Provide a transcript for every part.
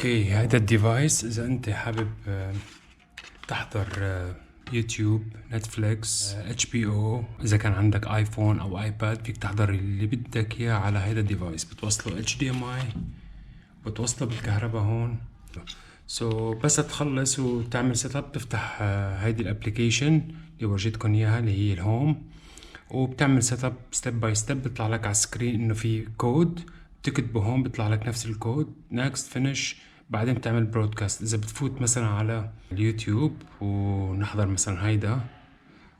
اوكي، هذا الديفايس اذا انت حابب تحضر يوتيوب، نتفليكس، اتش بي او، اذا كان عندك ايفون او ايباد فيك تحضر اللي بدك اياه على هذا الديفايس. بتوصله اتش دي ام اي، بتوصله بالكهرباء هون. بس تخلص وتعمل سيت اب، بتفتح هيدي الابلكيشن اللي ورجيتكم اياها اللي هي الهوم، وبتعمل سيت اب ستيب باي ستيب. بيطلع لك على السكرين انه في كود بتكتبه هون، بيطلع لك نفس الكود، نكست فينيش، بعدين بتعمل برودكاست. اذا بتفوت مثلا على اليوتيوب ونحضر مثلا هيدا،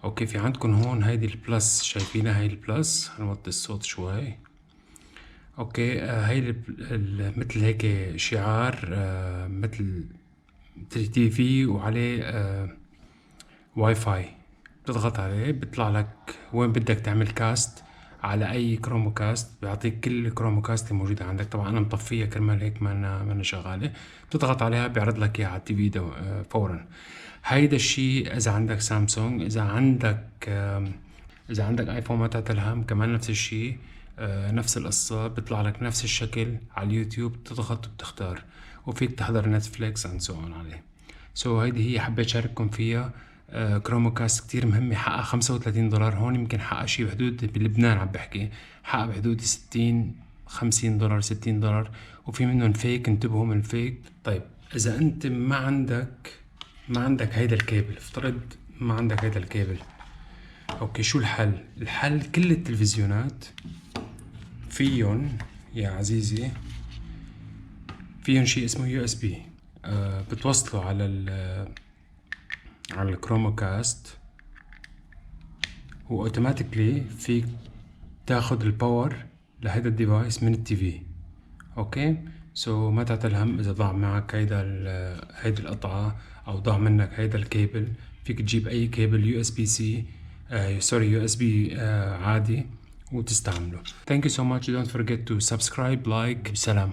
اوكي، في عندكم هون هيدي البلس، شايفينها هاي البلس؟ هنوطي الصوت شوي. اوكي، هاي مثل هيك شعار، مثل تي في وعليه واي فاي. بتضغط عليه بيطلع لك وين بدك تعمل كاست، على اي كرومو كاست، بيعطيك كل الكرومو كاست الموجودة عندك. طبعا انا مطفيها كرمال هيك ما أنا شغالة. بتضغط عليها بيعرض لك اياها على التي في فورا. هيدا الشيء اذا عندك سامسونج. اذا عندك ايفون ما تعتلهم كمان نفس الشيء، نفس القصة، بيطلع لك نفس الشكل على اليوتيوب، تضغط وبتختار، وفيك تحضر نتفليكس عن سو عليه. هيدي هي حبيت شارككم فيها. كرومو كاست كتير مهمة، حقها $35. هون يمكن حقها شي بحدود، بلبنان عم بحكي، حقها بحدود 60 $50 $60. وفي منهم فيك، انتبهوا من الفيك. طيب اذا انت ما عندك هيدا الكيبل، افترض ما عندك هيدا الكيبل، اوكي، شو الحل؟ الحل كل التلفزيونات فيهم يا عزيزي، فيهم شيء اسمه يو اس بي. بتوصله على الكرومو كاست، واوتوماتيكلي فيك تاخد الباور لهيدا الديفايس من التي في. اوكي، ما تعتل هم اذا ضاع معك هيدي القطعة، او ضاع منك هيدا الكيبل. فيك تجيب اي كيبل يو اس بي سي، يو اس بي عادي، وتستعمله. Thank you so much. Don't forget to subscribe, like. سلام.